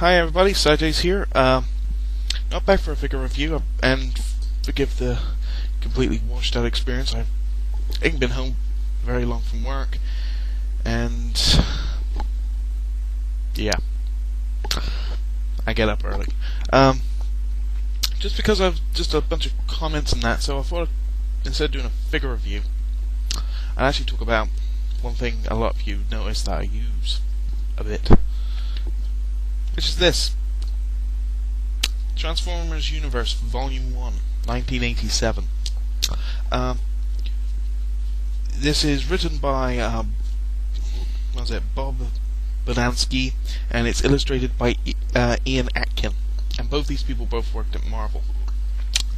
Hi everybody, Sajay's here. Not back for a figure review, and forgive the completely washed out experience. I ain't been home very long from work, and yeah, I get up early. Just because I've just a bunch of comments and that, so I thought instead of doing a figure review, I'd actually talk about one thing a lot of you notice that I use a bit, which is this. Transformers Universe Volume 1, 1987. This is written by Bob Bodansky, and it's illustrated by Ian Atkin. And both these people both worked at Marvel.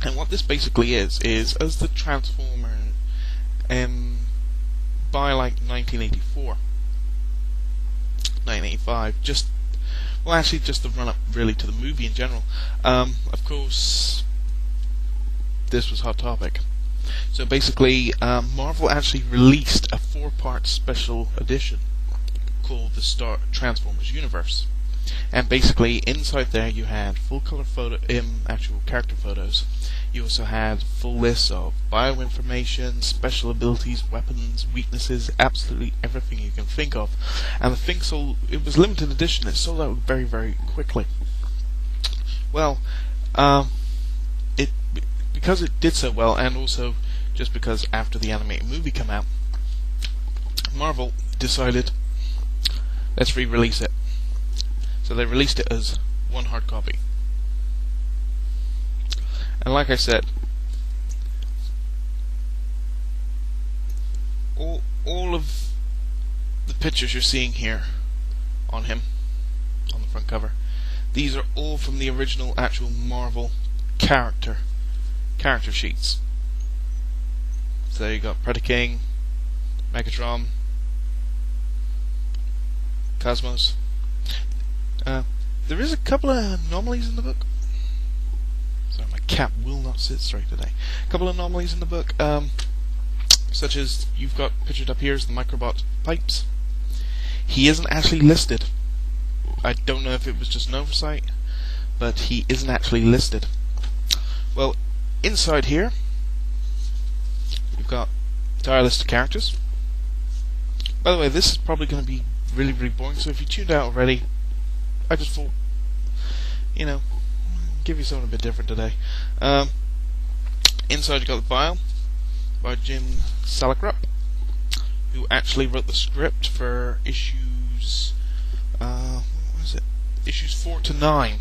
And what this basically is as the Transformer by like 1984, 1985, just the run up really to the movie in general. Of course, this was Hot Topic. So basically, Marvel actually released a 4-part special edition called the Transformers Universe. And basically, inside there you had full color actual character photos. You also had full lists of bioinformation, special abilities, weapons, weaknesses, absolutely everything you can think of. And the thing it was limited edition. It sold out very, very quickly. Well, because it did so well, and also just because after the animated movie came out, Marvel decided, let's re-release it. So they released it as one hard copy. And like I said, all of the pictures you're seeing here on him, on the front cover, these are all from the original actual Marvel character sheets. So you got Predaking, Megatron, Cosmos. There is a couple of anomalies in the book. Sorry, my cat will not sit straight today. A couple of anomalies in the book, such as you've got pictured up here is the Microbot Pipes. He isn't actually listed. I don't know if it was just an oversight, but he isn't actually listed. Well, inside here, you've got the entire list of characters. By the way, this is probably going to be really, really boring, so if you tuned out already, I just thought, give you something a bit different today. Inside you got the bio by Jim Salicrup, who actually wrote the script for issues 4 to 9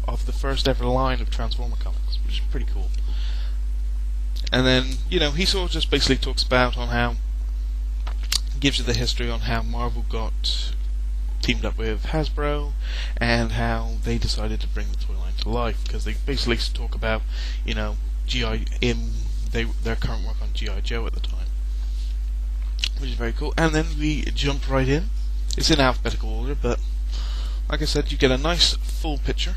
of the first ever line of Transformer comics, which is pretty cool. And then, he sort of just basically talks about on how, gives you the history on how Marvel got teamed up with Hasbro, and how they decided to bring the toy line to life, because they basically talk about, their current work on G.I. Joe at the time, which is very cool. And then we jump right in. It's in alphabetical order, but like I said, you get a nice full picture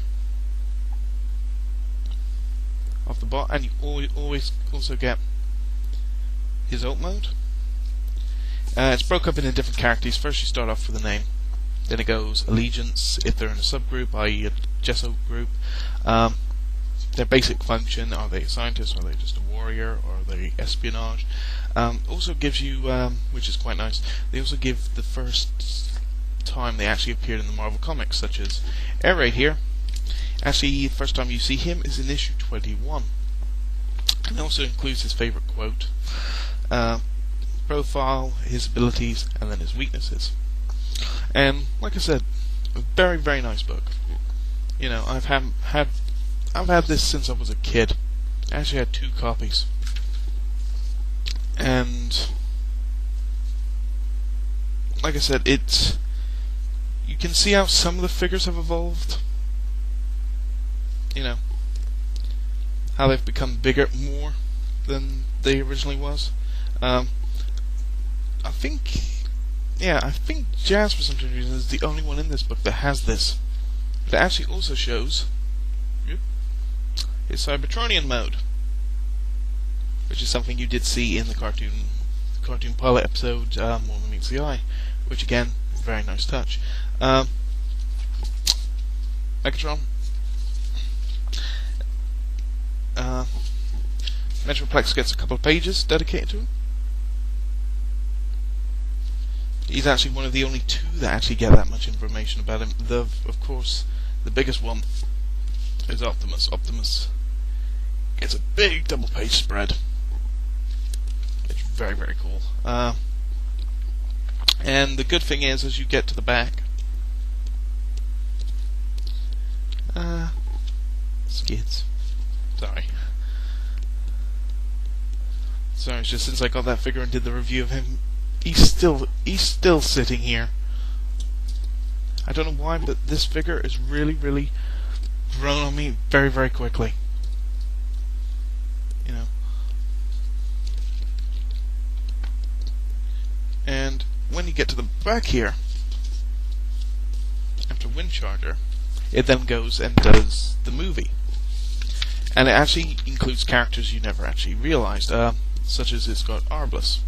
of the bot, and you always also get his ult mode. It's broke up into different characters. First you start off with a name, then it goes allegiance, if they're in a subgroup, i.e. a Gesso group. Their basic function, are they a scientist, are they just a warrior, or are they espionage? Also gives you, which is quite nice, they also give the first time they actually appeared in the Marvel Comics, such as Air Raid here. Actually, the first time you see him is in issue 21. And it also includes his favorite quote, profile, his abilities, and then his weaknesses. And like I said, a very, very nice book. I've had this since I was a kid. I actually had 2 copies. And like I said, you can see how some of the figures have evolved. How they've become bigger, more than they originally was. I think Jazz, for some reason, is the only one in this book that has this. But it actually also shows his Cybertronian mode, which is something you did see in the cartoon pilot episode, Mormon Meets the Eye, which again, very nice touch. Megatron. Metroplex gets a couple of pages dedicated to him. He's actually one of the only two that actually get that much information about him. Of course, the biggest one is Optimus. Optimus gets a big double-page spread. It's very, very cool. And the good thing is, as you get to the back, skids. Sorry, it's just since I got that figure and did the review of him, he's still sitting here. I don't know why, but this figure is really, really grown on me very, very quickly. You know. And when you get to the back here, after Wind Charger, it then goes and does the movie. And it actually includes characters you never actually realized, such as it's got Arbless,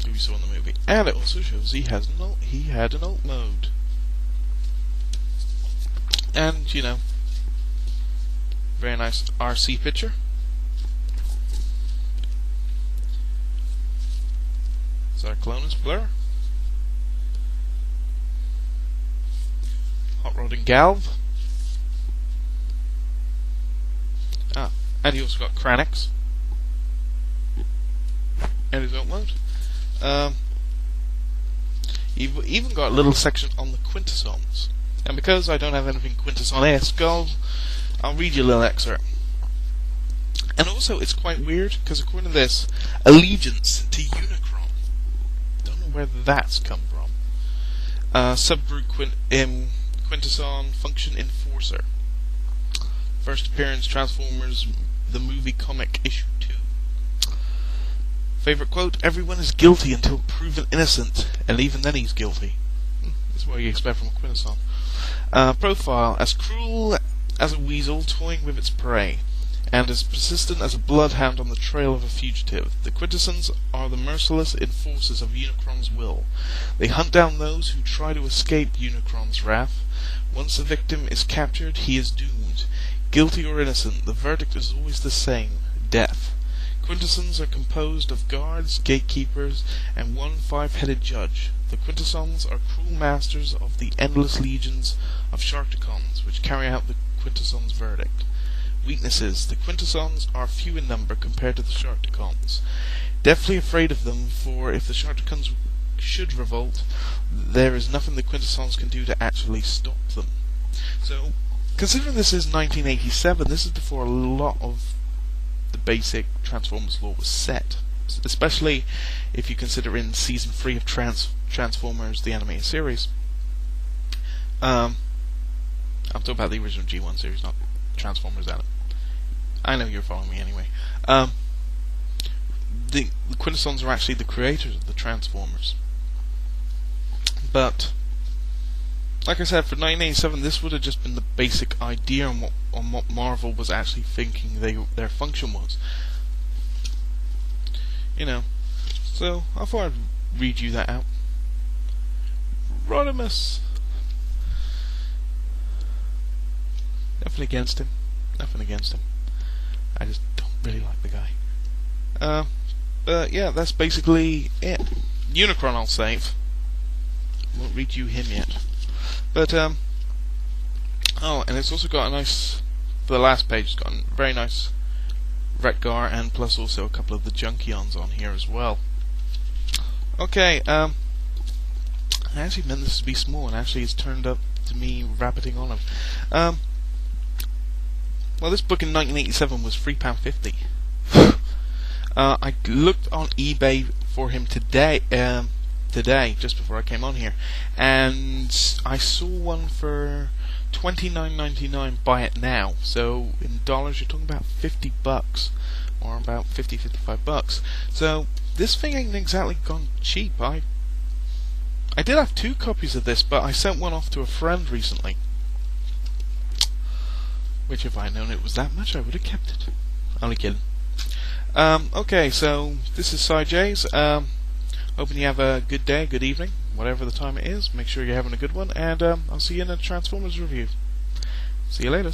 who we saw in the movie. And it also shows he had an alt mode. And, you know, very nice RC picture. Cyclonus Blur. Hot Rod and Galv. And he also got Kranix. And his alt mode. You've even got a little section on the Quintessons. And because I don't have anything Quintesson-esque, I'll read you a little excerpt. And also, it's quite weird, because according to this, allegiance to Unicron. Don't know where that's come from. Subgroup Quintesson Function Enforcer. First appearance, Transformers, the movie comic, issue 2. Favorite quote, everyone is guilty until proven innocent, and even then he's guilty. That's what you expect from a Quintesson. Profile, as cruel as a weasel toying with its prey, and as persistent as a bloodhound on the trail of a fugitive. The Quintessons are the merciless enforcers of Unicron's will. They hunt down those who try to escape Unicron's wrath. Once the victim is captured, he is doomed. Guilty or innocent, the verdict is always the same, death. Quintessons are composed of guards, gatekeepers, and one 5-headed judge. The Quintessons are cruel masters of the endless legions of Sharkticons, which carry out the Quintessons' verdict. Weaknesses. The Quintessons are few in number compared to the Sharkticons. Deathly afraid of them, for if the Sharkticons should revolt, there is nothing the Quintessons can do to actually stop them. So, considering this is 1987, this is before a lot of the basic Transformers lore was set. Especially if you consider in Season 3 of Transformers, the animated series. I'm talking about the original G1 series, not Transformers anime. I know you're following me anyway. The Quintessons are actually the creators of the Transformers. But, like I said, for 1987, this would have just been the basic idea on what Marvel was actually thinking their function was. You know, so I thought I'd read you that out. Rodimus. Nothing against him. Nothing against him. I just don't really like the guy. But yeah, that's basically it. Unicron I'll save. Won't read you him yet. But, oh, and it's also got a nice, for the last page, it's got a very nice Retgar, and plus also a couple of the Junkions on here as well. Okay, I actually meant this to be small, and actually it's turned up to me rabbiting on him. Well, this book in 1987 was £3.50. I looked on eBay for him today, just before I came on here, and I saw one for $29.99. Buy it now. So in dollars, you're talking about $50, or about $55. So this thing ain't exactly gone cheap. I did have 2 copies of this, but I sent one off to a friend recently. Which, if I had known it was that much, I would have kept it. Only kidding. Okay, so this is Cy J's. Hoping you have a good day, good evening, whatever the time it is. Make sure you're having a good one, and I'll see you in a Transformers review. See you later.